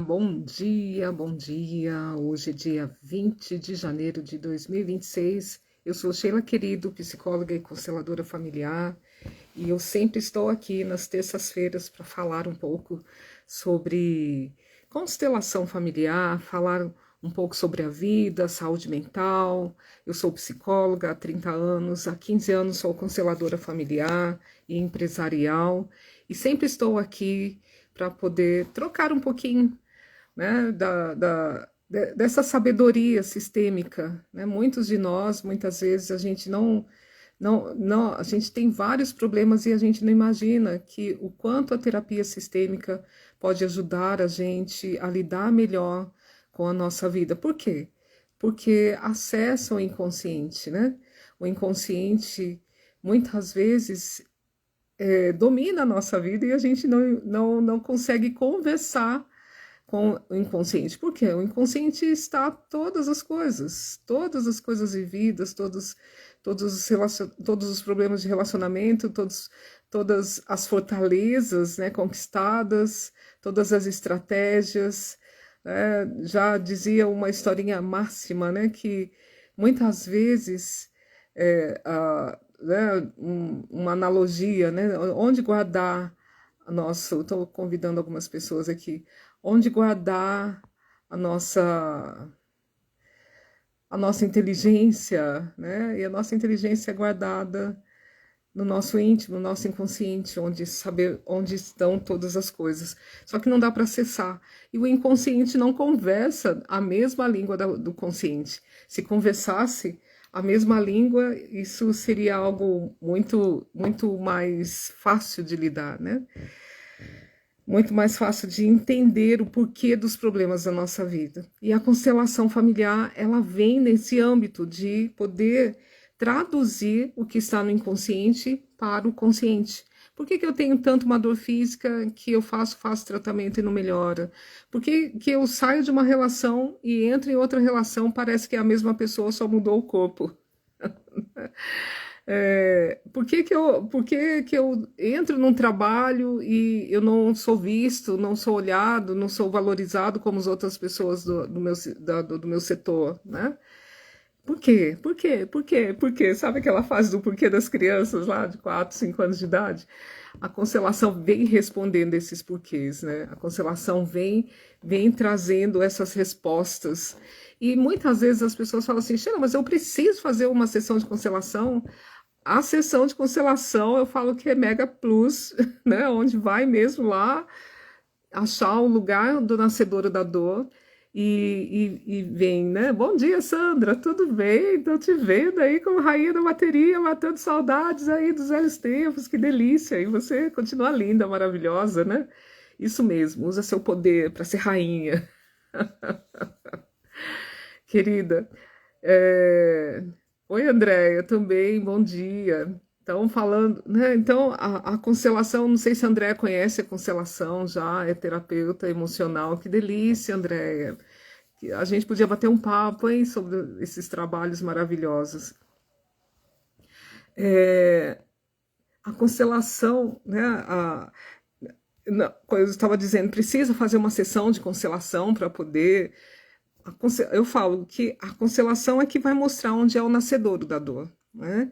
Bom dia, bom dia. Hoje é dia 20 de janeiro de 2026. Eu sou Sheila Querido, psicóloga e consteladora familiar, e eu sempre estou aqui nas terças-feiras para falar um pouco sobre constelação familiar, falar um pouco sobre a vida, saúde mental. Eu sou psicóloga há 30 anos, há 15 anos sou consteladora familiar e empresarial, e sempre estou aqui para poder trocar um pouquinho, né, dessa sabedoria sistêmica, né? Muitos de nós, muitas vezes, a gente a gente tem vários problemas e a gente não imagina que o quanto a terapia sistêmica pode ajudar a gente a lidar melhor com a nossa vida. Por quê? Porque acessa o inconsciente, né? O inconsciente, muitas vezes, domina a nossa vida e a gente não consegue conversar com o inconsciente. Por quê? O inconsciente está todas as coisas vividas, todos os problemas de relacionamento, todas as fortalezas, né, conquistadas, todas as estratégias. Já dizia uma historinha máxima, né, que muitas vezes, né, uma analogia, né, onde guardar estou convidando algumas pessoas aqui, onde guardar a nossa inteligência, né? E a nossa inteligência é guardada no nosso íntimo, no nosso inconsciente, saber onde estão todas as coisas. Só que não dá para acessar. E o inconsciente não conversa a mesma língua do consciente. Se conversasse a mesma língua, isso seria algo muito mais fácil de lidar, né? Muito mais fácil de entender o porquê dos problemas da nossa vida. E a constelação familiar, ela vem nesse âmbito de poder traduzir o que está no inconsciente para o consciente. Por que eu tenho tanto uma dor física que eu faço tratamento e não melhora? Por que eu saio de uma relação e entro em outra relação, parece que é a mesma pessoa, só mudou o corpo? Por que eu entro num trabalho e eu não sou visto, não sou olhado, não sou valorizado como as outras pessoas do meu setor, né? Por quê? Por quê? Por quê? Por quê? Sabe aquela fase do porquê das crianças lá de 4, 5 anos de idade? A constelação vem respondendo esses porquês, né? A constelação vem trazendo essas respostas. E muitas vezes as pessoas falam assim, Sheila, mas eu preciso fazer uma sessão de constelação. A sessão de constelação, eu falo que é Mega Plus, né? Onde vai mesmo lá achar o lugar do nascedouro da dor e vem, né? Bom dia, Sandra, tudo bem? Tô te vendo aí como rainha da bateria, matando saudades aí dos velhos tempos, que delícia! E você continua linda, maravilhosa, né? Isso mesmo, usa seu poder para ser rainha. Querida, oi, Andréia, também, bom dia. Então, falando, né? Então, a constelação, não sei se a Andréia conhece a constelação já, é terapeuta emocional. Que delícia, Andréia. A gente podia bater um papo, hein, sobre esses trabalhos maravilhosos. A constelação, né? Como eu estava dizendo, precisa fazer uma sessão de constelação para poder. Eu falo que a constelação é que vai mostrar onde é o nascedouro da dor, né?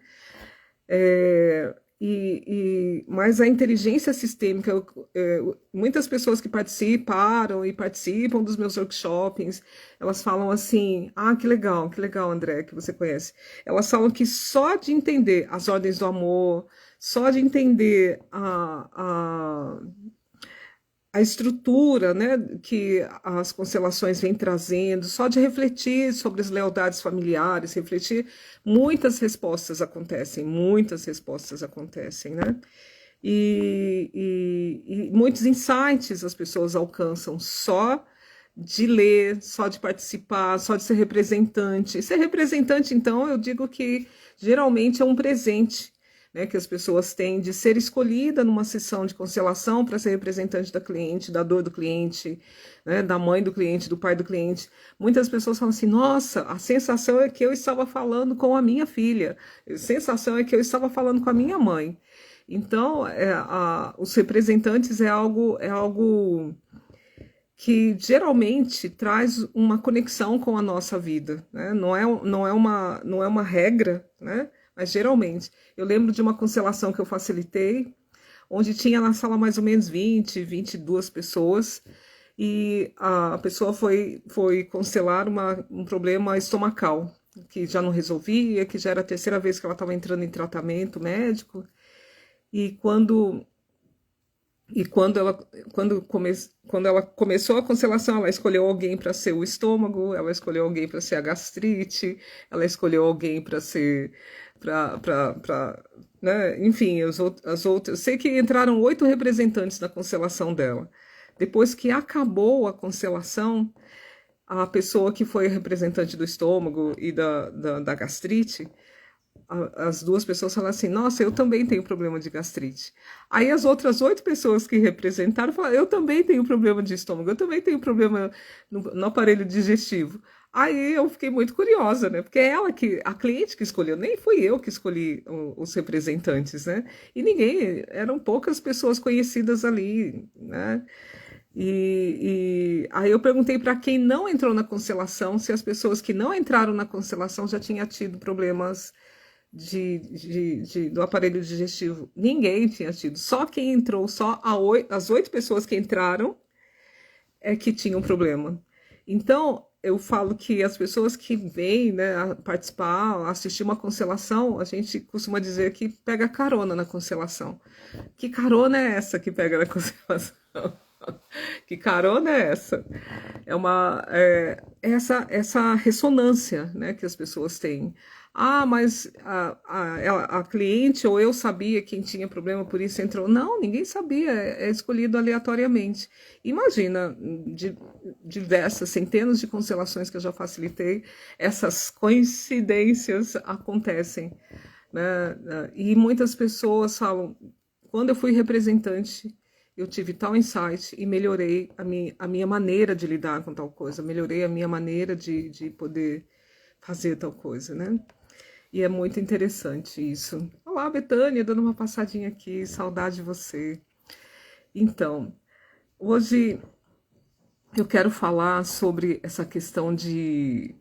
Mas a inteligência sistêmica, muitas pessoas que participaram e participam dos meus workshops, elas falam assim, que legal, André, que você conhece. Elas falam que só de entender as ordens do amor, só de entender a estrutura, né, que as constelações vêm trazendo, só de refletir sobre as lealdades familiares, refletir, muitas respostas acontecem, né? E muitos insights as pessoas alcançam só de ler, só de participar, só de ser representante. Ser representante, então, eu digo que geralmente é um presente, né, que as pessoas têm de ser escolhida numa sessão de constelação para ser representante da cliente, da dor do cliente, né, da mãe do cliente, do pai do cliente. Muitas pessoas falam assim, nossa, a sensação é que eu estava falando com a minha filha, a sensação é que eu estava falando com a minha mãe. Então, os representantes é algo que geralmente traz uma conexão com a nossa vida, né? Não é uma regra, né? Mas geralmente. Eu lembro de uma constelação que eu facilitei, onde tinha na sala mais ou menos 22 pessoas, e a pessoa foi constelar um problema estomacal, que já não resolvia, que já era a terceira vez que ela estava entrando em tratamento médico, e quando ela começou a constelação, ela escolheu alguém para ser o estômago, ela escolheu alguém para ser a gastrite, ela escolheu alguém para ser, né? Enfim, as outras. Sei que entraram 8 representantes na constelação dela. Depois que acabou a constelação, a pessoa que foi representante do estômago e da gastrite, as duas pessoas falaram assim, nossa, eu também tenho problema de gastrite. Aí as outras 8 pessoas que representaram falaram, eu também tenho problema de estômago, eu também tenho problema no aparelho digestivo. Aí eu fiquei muito curiosa, né? Porque é ela a cliente que escolheu, nem fui eu que escolhi os representantes, né? E ninguém, eram poucas pessoas conhecidas ali, né? E aí eu perguntei para quem não entrou na constelação se as pessoas que não entraram na constelação já tinham tido problemas do aparelho digestivo. Ninguém tinha tido. Só quem entrou, as 8 pessoas que entraram é que tinham problema. Então, eu falo que as pessoas que vêm, né, a participar, assistir uma constelação, a gente costuma dizer que pega carona na constelação. Que carona é essa que pega na constelação? Que carona é essa? Essa ressonância, né, que as pessoas têm. Ah, mas a cliente ou eu sabia quem tinha problema, por isso entrou. Não, ninguém sabia, é escolhido aleatoriamente. Imagina, diversas, centenas de constelações que eu já facilitei, essas coincidências acontecem, né? E muitas pessoas falam, quando eu fui representante, eu tive tal insight e melhorei a minha maneira de lidar com tal coisa, melhorei a minha maneira de poder fazer tal coisa, né? E é muito interessante isso. Olá, Betânia, dando uma passadinha aqui, saudade de você. Então, hoje eu quero falar sobre essa questão de...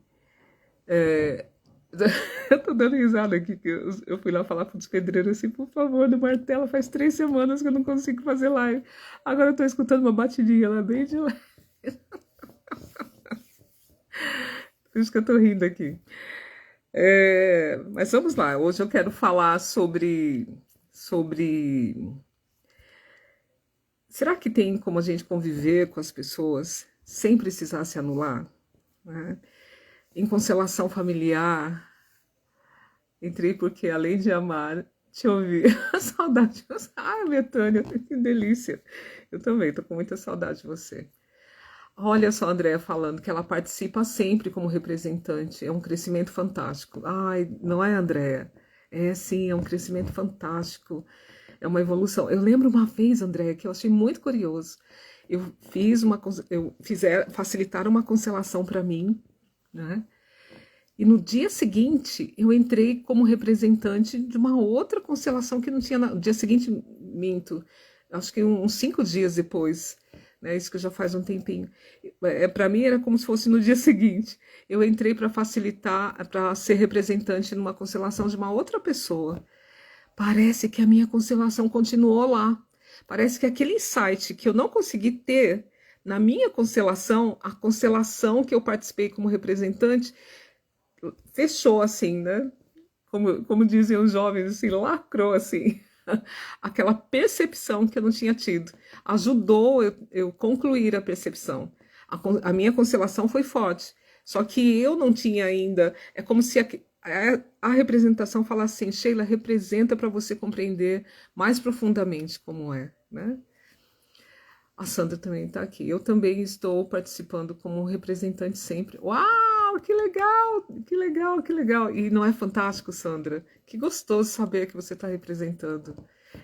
Eu tô dando risada aqui, que eu fui lá falar para os pedreiros assim, por favor, do martelo, faz 3 semanas que eu não consigo fazer live. Agora eu tô escutando uma batidinha lá bem de lá. Por isso que eu tô rindo aqui. Mas vamos lá, hoje eu quero falar sobre... Será que tem como a gente conviver com as pessoas sem precisar se anular? Né? Em constelação familiar, entrei porque além de amar, te ouvir. A saudade. Ah, Betânia, que delícia. Eu também tô com muita saudade de você. Olha só a Andréa falando que ela participa sempre como representante. É um crescimento fantástico. Ai, não é, Andréa? É sim, é um crescimento fantástico. É uma evolução. Eu lembro uma vez, Andréa, que eu achei muito curioso. Facilitaram uma constelação para mim, né? E no dia seguinte, eu entrei como representante de uma outra constelação que não tinha... No dia seguinte, minto, acho que uns 5 dias depois, né? Isso que já faz um tempinho. Para mim era como se fosse no dia seguinte. Eu entrei para facilitar, para ser representante numa constelação de uma outra pessoa. Parece que a minha constelação continuou lá. Parece que aquele insight que eu não consegui ter na minha constelação, a constelação que eu participei como representante, fechou assim, né? Como dizem os jovens, assim, lacrou assim. Aquela percepção que eu não tinha tido. Ajudou eu concluir a percepção. A minha constelação foi forte. Só que eu não tinha ainda... É como se a representação falasse assim, Sheila, representa para você compreender mais profundamente como é, né? A Sandra também está aqui. Eu também estou participando como representante sempre. Uau, que legal, que legal, que legal. E não é fantástico, Sandra? Que gostoso saber que você está representando.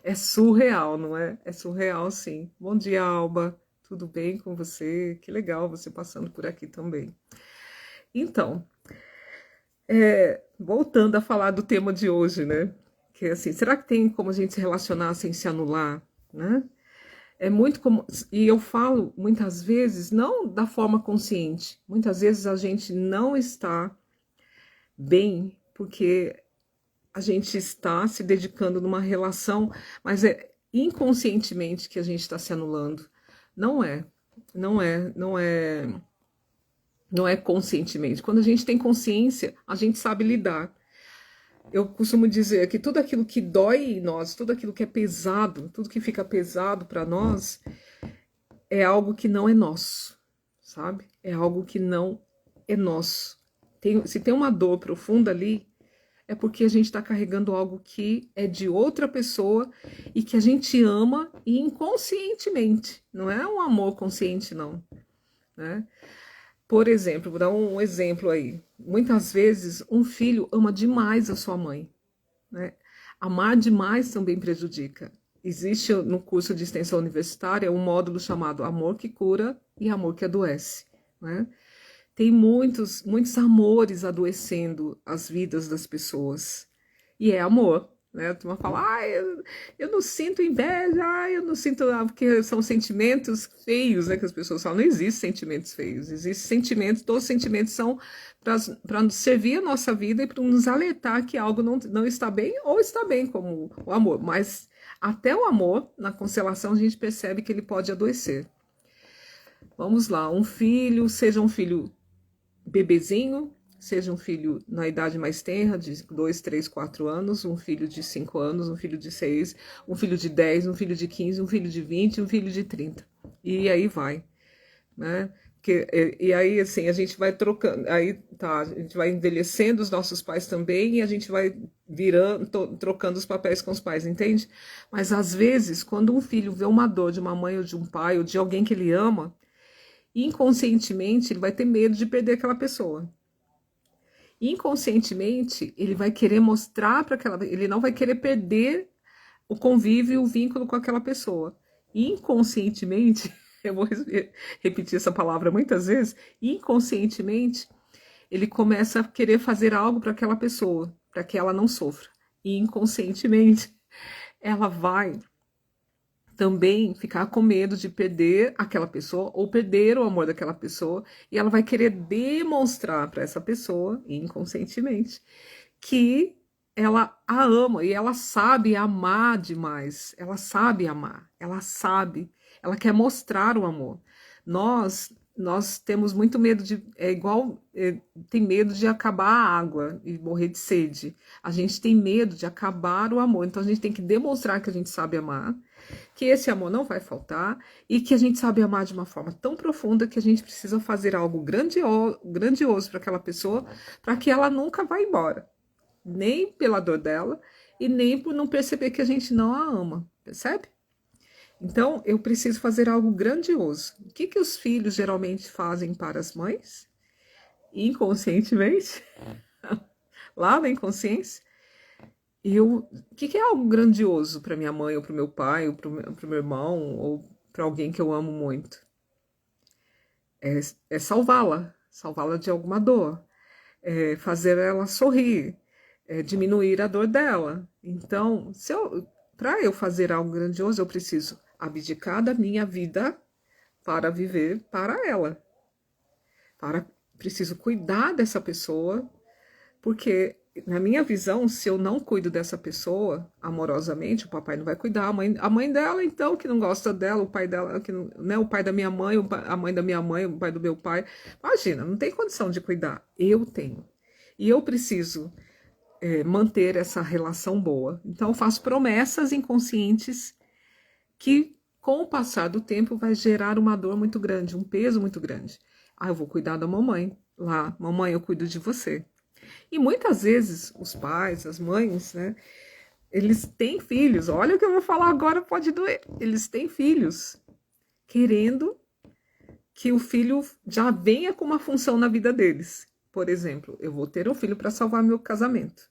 É surreal, não é? É surreal, sim. Bom dia, Alba. Tudo bem com você? Que legal você passando por aqui também. Então, voltando a falar do tema de hoje, né? Que é assim, será que tem como a gente se relacionar sem se anular, né? É muito comum, e eu falo muitas vezes, não da forma consciente, muitas vezes a gente não está bem porque a gente está se dedicando numa relação, mas é inconscientemente que a gente está se anulando. Não é, não é conscientemente. Quando a gente tem consciência, a gente sabe lidar. Eu costumo dizer que tudo aquilo que dói em nós, tudo aquilo que é pesado, tudo que fica pesado para nós, é algo que não é nosso, sabe? É algo que não é nosso. Se tem uma dor profunda ali, é porque a gente está carregando algo que é de outra pessoa e que a gente ama inconscientemente. Não é um amor consciente, não. Né? Por exemplo, vou dar um exemplo aí. Muitas vezes um filho ama demais a sua mãe. Né? Amar demais também prejudica. Existe no curso de extensão universitária um módulo chamado Amor que Cura e Amor que Adoece. Né? Tem muitos amores adoecendo as vidas das pessoas. E é amor. Né? A turma fala, eu não sinto inveja, eu não sinto. Porque são sentimentos feios, né? Que as pessoas falam. Não existem sentimentos feios, existem sentimentos, todos os sentimentos são para servir a nossa vida e para nos alertar que algo não está bem ou está bem, como o amor. Mas até o amor, na constelação, a gente percebe que ele pode adoecer. Vamos lá, um filho, seja um filho bebezinho, seja um filho na idade mais tenra, de 2, 3, 4 anos, um filho de 5 anos, um filho de 6, um filho de 10, um filho de 15, um filho de 20, um filho de 30. E aí vai, né? E aí, assim, a gente vai trocando, aí tá, a gente vai envelhecendo os nossos pais também e a gente vai trocando os papéis com os pais, entende? Mas às vezes, quando um filho vê uma dor de uma mãe ou de um pai ou de alguém que ele ama, inconscientemente ele vai ter medo de perder aquela pessoa. Inconscientemente ele vai querer mostrar para aquela, ele não vai querer perder o convívio e o vínculo com aquela pessoa. Inconscientemente, eu vou repetir essa palavra muitas vezes, inconscientemente ele começa a querer fazer algo para aquela pessoa, para que ela não sofra. E inconscientemente ela vai também ficar com medo de perder aquela pessoa ou perder o amor daquela pessoa e ela vai querer demonstrar para essa pessoa, inconscientemente, que ela a ama e ela sabe amar demais, ela sabe amar, ela quer mostrar o amor. Nós temos muito medo de, tem medo de acabar a água e morrer de sede. A gente tem medo de acabar o amor, então a gente tem que demonstrar que a gente sabe amar, que esse amor não vai faltar e que a gente sabe amar de uma forma tão profunda que a gente precisa fazer algo grandioso para aquela pessoa, para que ela nunca vá embora, nem pela dor dela e nem por não perceber que a gente não a ama, percebe? Então, eu preciso fazer algo grandioso. O que os filhos geralmente fazem para as mães? Inconscientemente, lá na inconsciência. O que é algo grandioso para minha mãe, ou para o meu pai, ou para o meu irmão, ou para alguém que eu amo muito? É salvá-la de alguma dor, fazer ela sorrir, diminuir a dor dela. Então, para eu fazer algo grandioso, eu preciso abdicar da minha vida para viver para ela. Preciso cuidar dessa pessoa, porque na minha visão, se eu não cuido dessa pessoa amorosamente, o papai não vai cuidar, a mãe dela, então, que não gosta dela, o pai dela, que não, né, o pai da minha mãe, a mãe da minha mãe, o pai do meu pai. Imagina, não tem condição de cuidar. Eu tenho. E eu preciso manter essa relação boa. Então, eu faço promessas inconscientes que, com o passar do tempo, vai gerar uma dor muito grande, um peso muito grande. Eu vou cuidar da mamãe lá. Mamãe, eu cuido de você. E muitas vezes os pais, as mães, né, eles têm filhos. Olha o que eu vou falar agora, pode doer. Eles têm filhos querendo que o filho já venha com uma função na vida deles. Por exemplo, eu vou ter um filho para salvar meu casamento.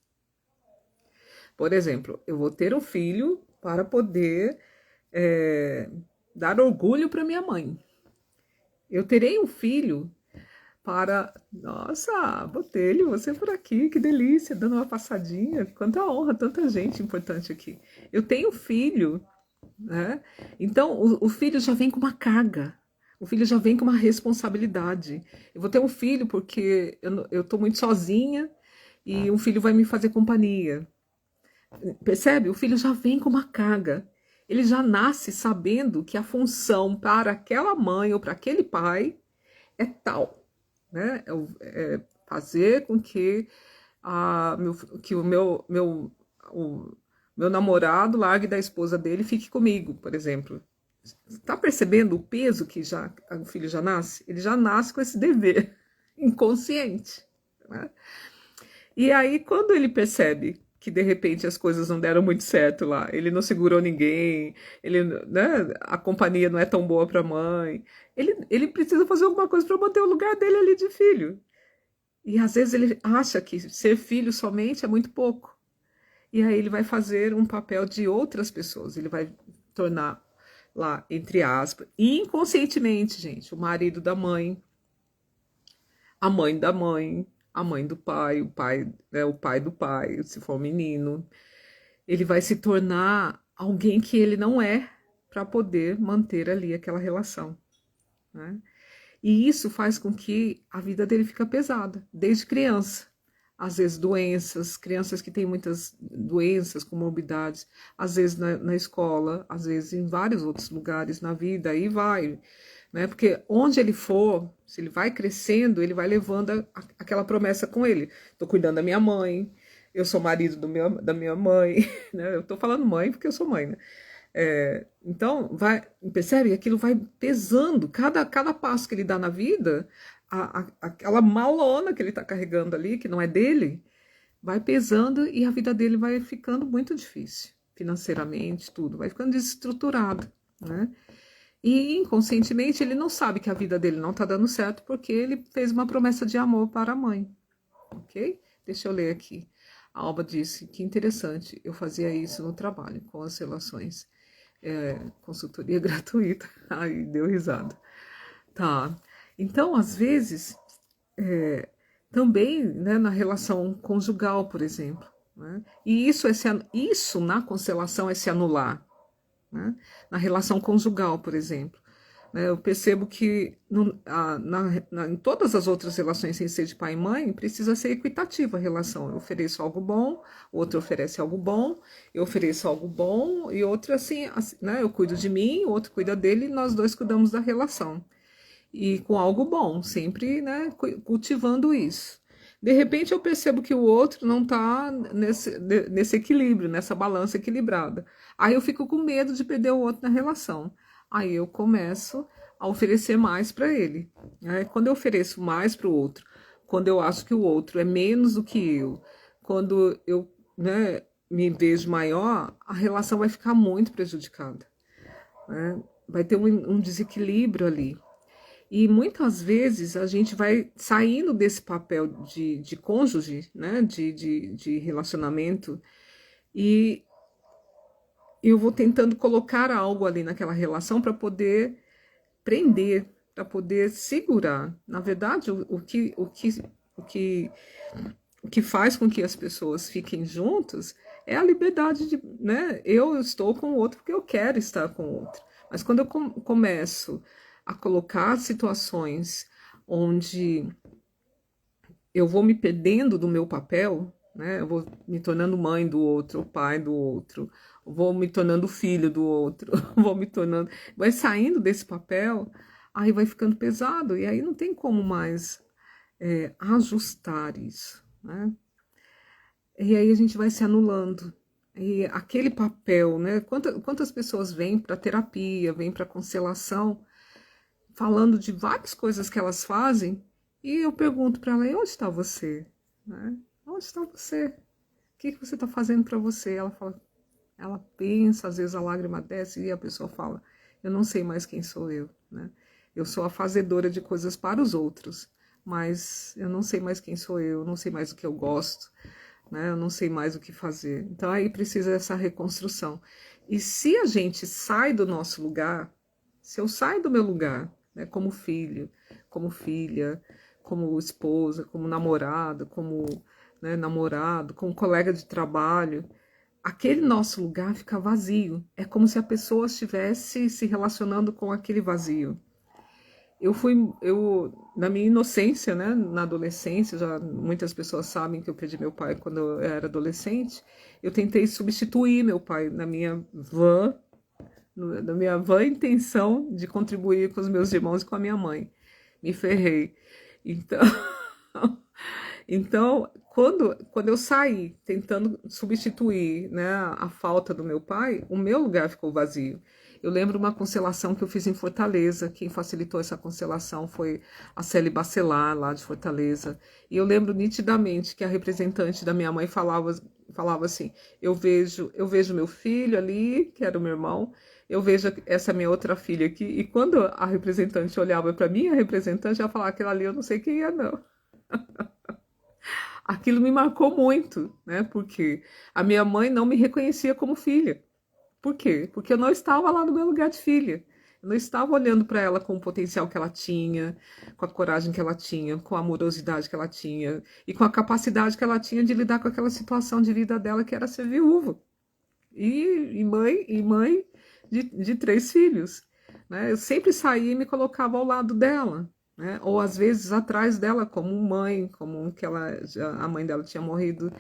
Por exemplo, eu vou ter um filho para poder dar orgulho para minha mãe. Eu terei um filho para... Nossa, Botelho, você por aqui, que delícia, dando uma passadinha. Quanta honra, tanta gente importante aqui. Eu tenho filho né? Então, o filho já vem com uma carga, o filho já vem com uma responsabilidade. Eu vou ter um filho porque eu tô muito sozinha e um filho vai me fazer companhia. Percebe? O filho já vem com uma carga. Ele já nasce sabendo que a função para aquela mãe ou para aquele pai é tal, né? É fazer com que, que o meu namorado largue da esposa dele e fique comigo, por exemplo. Está percebendo o peso que já o filho já nasce? Ele já nasce com esse dever inconsciente, né? E aí, quando ele percebe que de repente as coisas não deram muito certo lá, ele não segurou ninguém, ele, né, a companhia não é tão boa para a mãe, ele precisa fazer alguma coisa para manter o lugar dele ali de filho. E às vezes ele acha que ser filho somente é muito pouco. E aí ele vai fazer um papel de outras pessoas, ele vai tornar lá, entre aspas, inconscientemente, gente, o marido da mãe, a mãe da mãe, a mãe do pai, né, o pai do pai, se for um menino. Ele vai se tornar alguém que ele não é para poder manter ali aquela relação, né? E isso faz com que a vida dele fica pesada, desde criança. Às vezes doenças, crianças que têm muitas doenças, comorbidades, às vezes na escola, às vezes em vários outros lugares na vida, aí vai, né? Porque onde ele for, se ele vai crescendo, ele vai levando aquela promessa com ele. Estou cuidando da minha mãe, eu sou marido da minha mãe, né? Eu estou falando mãe porque eu sou mãe, né? Então, vai, percebe? Aquilo vai pesando, cada passo que ele dá na vida, aquela malona que ele está carregando ali, que não é dele, vai pesando e a vida dele vai ficando muito difícil, financeiramente, tudo, vai ficando desestruturado, né? E inconscientemente ele não sabe que a vida dele não está dando certo porque ele fez uma promessa de amor para a mãe, ok? Deixa eu ler aqui. A Alba disse que interessante, eu fazia isso no trabalho, com as relações. Consultoria gratuita. Ai, deu risada. Tá. Então, às vezes, também, né, na relação conjugal, por exemplo, né? E isso na constelação é se anular, né? Na relação conjugal, por exemplo. Eu percebo que em todas as outras relações sem ser de pai e mãe, precisa ser equitativa a relação. Eu ofereço algo bom, o outro oferece algo bom, eu ofereço algo bom, e outro assim, né? Eu cuido de mim, o outro cuida dele, e nós dois cuidamos da relação. E com algo bom, sempre, né, cultivando isso. De repente eu percebo que o outro não está nesse equilíbrio, nessa balança equilibrada. Aí eu fico com medo de perder o outro na relação. Aí eu começo a oferecer mais para ele, né? Quando eu ofereço mais para o outro, quando eu acho que o outro é menos do que eu, quando eu, né, me vejo maior, a relação vai ficar muito prejudicada, né? Vai ter um desequilíbrio ali. E muitas vezes a gente vai saindo desse papel de cônjuge, né, de relacionamento, e eu vou tentando colocar algo ali naquela relação para poder prender, para poder segurar. Na verdade, o que faz com que as pessoas fiquem juntas é a liberdade de, né? Eu estou com o outro porque eu quero estar com o outro. Mas quando eu começo a colocar situações onde eu vou me perdendo do meu papel, né? Eu vou me tornando mãe do outro, pai do outro, vou me tornando filho do outro, vou me tornando, vai saindo desse papel, aí vai ficando pesado e aí não tem como mais ajustar isso, né? E aí a gente vai se anulando. E aquele papel, né? Quantas pessoas vêm para terapia, vêm para constelação, falando de várias coisas que elas fazem, e eu pergunto para ela, e onde está você? Né? Onde está você? O que você está fazendo para você? Ela fala, ela pensa, às vezes a lágrima desce e a pessoa fala, eu não sei mais quem sou eu, né? Eu sou a fazedora de coisas para os outros, mas eu não sei mais quem sou eu não sei mais o que eu gosto, né? Eu não sei mais o que fazer. Então aí precisa dessa reconstrução. E se a gente sai do nosso lugar, se eu saio do meu lugar, né, como filho, como filha, como esposa, como namorada, como, né, namorado, como colega de trabalho, aquele nosso lugar fica vazio. É como se a pessoa estivesse se relacionando com aquele vazio. Na minha inocência, né, na adolescência, já muitas pessoas sabem que eu perdi meu pai quando eu era adolescente. Eu tentei substituir meu pai na minha vã intenção de contribuir com os meus irmãos e com a minha mãe. Me ferrei. Então, então quando eu saí tentando substituir, né, a falta do meu pai, o meu lugar ficou vazio. Eu lembro uma constelação que eu fiz em Fortaleza. Quem facilitou essa constelação foi a Célia Bacelar, lá de Fortaleza. E eu lembro nitidamente que a representante da minha mãe falava assim: eu vejo meu filho ali, que era o meu irmão, eu vejo essa minha outra filha aqui. E quando a representante olhava para mim, a representante ia falar: aquela ali eu não sei quem é, não. Aquilo me marcou muito, né? Porque a minha mãe não me reconhecia como filha. Por quê? Porque eu não estava lá no meu lugar de filha. Eu não estava olhando para ela com o potencial que ela tinha, com a coragem que ela tinha, com a amorosidade que ela tinha e com a capacidade que ela tinha de lidar com aquela situação de vida dela que era ser viúva e mãe de 3 filhos. Né? Eu sempre saía e me colocava ao lado dela, né? Ou às vezes atrás dela como mãe, como que a mãe dela tinha morrido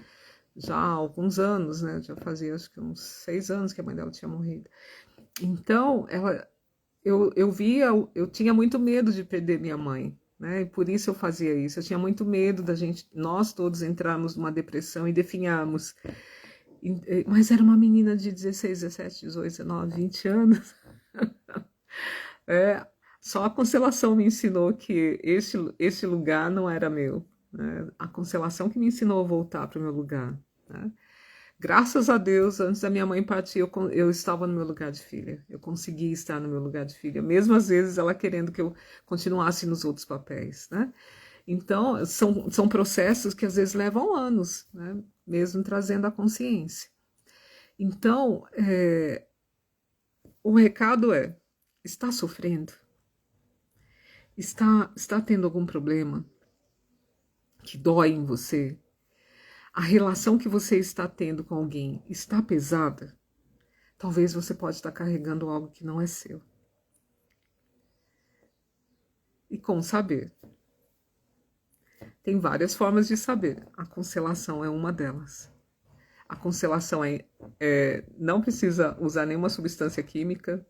já há alguns anos, né? Já fazia acho que uns 6 anos que a mãe dela tinha morrido. Então, eu tinha muito medo de perder minha mãe, né? E por isso eu fazia isso. Eu tinha muito medo nós todos entrarmos numa depressão e definharmos. Mas era uma menina de 16, 17, 18, 19, 20 anos. Só a constelação me ensinou que esse lugar não era meu, né? A constelação que me ensinou a voltar para o meu lugar, né? Graças a Deus, antes da minha mãe partir, eu estava no meu lugar de filha. Eu consegui estar no meu lugar de filha, mesmo às vezes ela querendo que eu continuasse nos outros papéis, né? Então, são processos que às vezes levam anos, né? Mesmo trazendo a consciência. Então, o recado está sofrendo? Está tendo algum problema que dói em você? A relação que você está tendo com alguém está pesada? Talvez você pode estar carregando algo que não é seu. E como saber? Tem várias formas de saber. A constelação é uma delas. A constelação não precisa usar nenhuma substância química.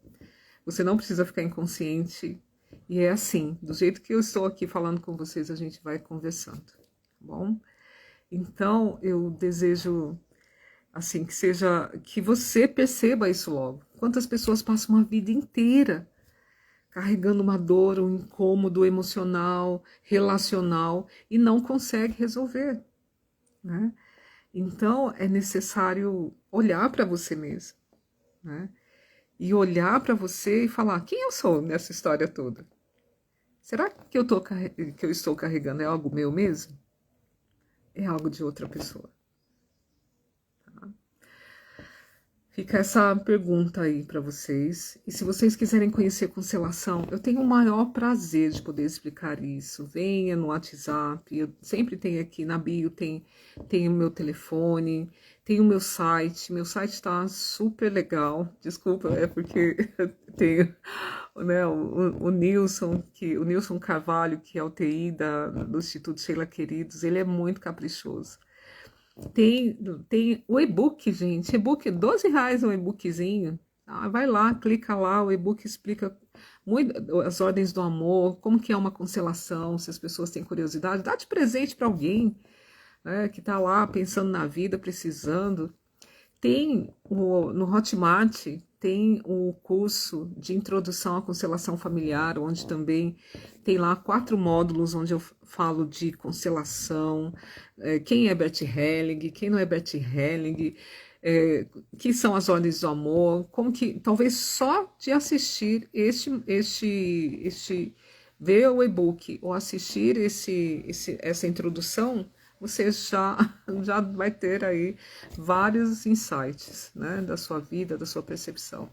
Você não precisa ficar inconsciente. E é assim, do jeito que eu estou aqui falando com vocês, a gente vai conversando, tá bom? Então, eu desejo, assim, que você perceba isso logo. Quantas pessoas passam uma vida inteira carregando uma dor, um incômodo emocional, relacional, e não consegue resolver, né? Então, é necessário olhar para você mesmo, né? E olhar para você e falar: quem eu sou nessa história toda? Será que eu estou carregando é algo meu mesmo? É algo de outra pessoa? Tá? Fica essa pergunta aí para vocês. E se vocês quiserem conhecer constelação, eu tenho o maior prazer de poder explicar isso. Venha no WhatsApp, eu sempre tenho aqui na bio, tem o meu telefone, tem o meu site. Meu site está super legal. Desculpa, é porque eu tenho, né, o Nilson Carvalho, que é o TI do Instituto Sheila Queridos, ele é muito caprichoso. Tem o e-book, gente. E-book, R$ 12 um e-bookzinho. Vai lá, clica lá, o e-book explica muito as ordens do amor, como que é uma constelação, se as pessoas têm curiosidade. Dá de presente para alguém, né, que está lá pensando na vida, precisando. No Hotmart, tem o curso de introdução à constelação familiar, onde também tem lá 4 módulos, onde eu falo de constelação, quem é Bert Helling, quem não é Bert Helling, que são as ordens do amor, como que, talvez só de assistir ver o e-book ou assistir essa introdução, você já vai ter aí vários insights, né, da sua vida, da sua percepção.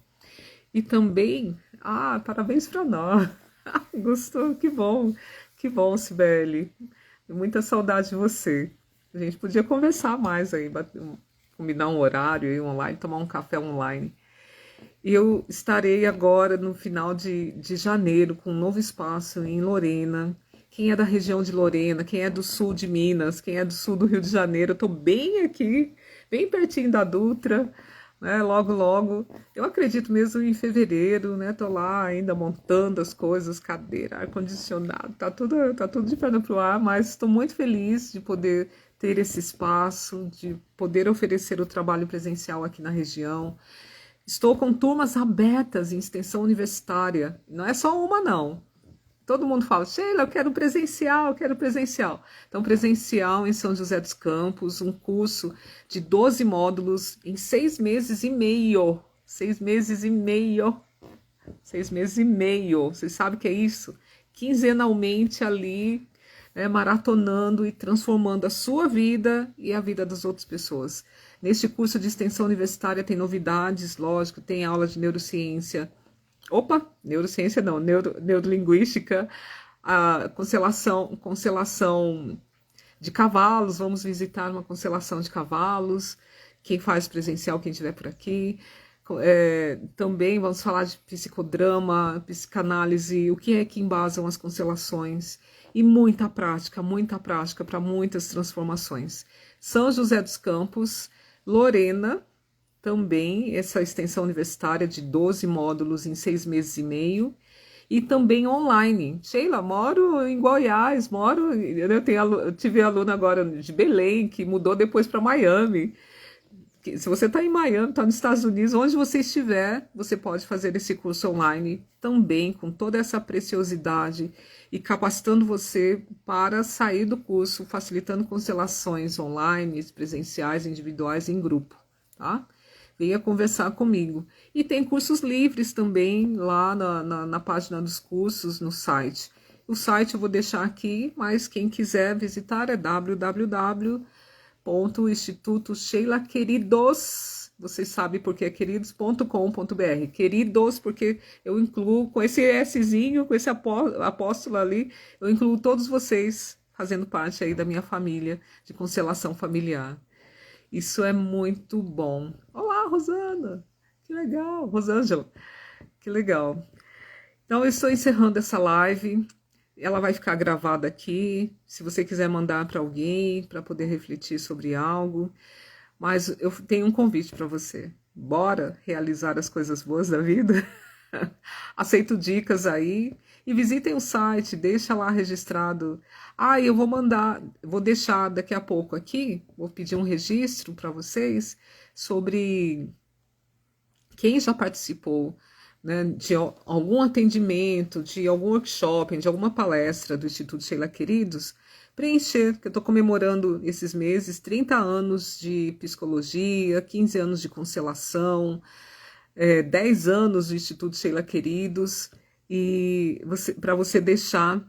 E também, parabéns para nós. Gostou? Que bom, Cibele. Muita saudade de você. A gente podia conversar mais aí, combinar um horário, ir online, tomar um café online. E eu estarei agora no final de janeiro com um novo espaço em Lorena. Quem é da região de Lorena, quem é do sul de Minas, quem é do sul do Rio de Janeiro, eu estou bem aqui, bem pertinho da Dutra, né? Logo, logo. Eu acredito mesmo em fevereiro, né? Tô lá ainda montando as coisas, cadeira, ar-condicionado, tá tudo de perna pro ar, mas estou muito feliz de poder ter esse espaço, de poder oferecer o trabalho presencial aqui na região. Estou com turmas abertas em extensão universitária. Não é só uma, não. Todo mundo fala, Sheila, eu quero presencial, eu quero presencial. Então, presencial em São José dos Campos, um curso de 12 módulos em 6 meses e meio. 6 meses e meio. 6 meses e meio. Vocês sabem o que é isso? Quinzenalmente ali, né, maratonando e transformando a sua vida e a vida das outras pessoas. Neste curso de extensão universitária tem novidades, lógico, tem aula de neurociência. Opa, neurociência não, neurolinguística, a constelação de cavalos, vamos visitar uma constelação de cavalos, quem faz presencial, quem estiver por aqui. Também vamos falar de psicodrama, psicanálise, o que é que embasam as constelações e muita prática para muitas transformações. São José dos Campos, Lorena, também essa extensão universitária de 12 módulos em 6 meses e meio, e também online. Sheila, moro em Goiás, eu tive aluna agora de Belém, que mudou depois para Miami. Se você está em Miami, está nos Estados Unidos, onde você estiver, você pode fazer esse curso online também, com toda essa preciosidade e capacitando você para sair do curso, facilitando constelações online, presenciais, individuais e em grupo, tá? Venha conversar comigo. E tem cursos livres também lá na página dos cursos, no site. O site eu vou deixar aqui, mas quem quiser visitar é www.institutosheila.queridos, vocês sabem por que é queridos.com.br. Queridos, porque eu incluo, com esse Szinho, com esse apóstolo ali, eu incluo todos vocês fazendo parte aí da minha família de constelação familiar. Isso é muito bom. Olá, Rosana! Que legal! Rosângela, que legal. Então, eu estou encerrando essa live. Ela vai ficar gravada aqui. Se você quiser mandar para alguém, para poder refletir sobre algo. Mas eu tenho um convite para você. Bora realizar as coisas boas da vida? Aceito dicas aí. E visitem o site, deixa lá registrado. Eu vou deixar daqui a pouco aqui, vou pedir um registro para vocês sobre quem já participou, né, de algum atendimento, de algum workshop, de alguma palestra do Instituto Sheila Queridos, preencher, que eu estou comemorando esses meses, 30 anos de psicologia, 15 anos de constelação, 10 anos do Instituto Sheila Queridos, e para você deixar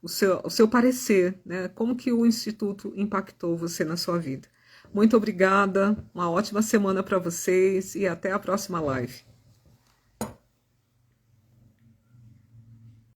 o seu parecer, né? Como que o Instituto impactou você na sua vida. Muito obrigada, uma ótima semana para vocês e até a próxima live.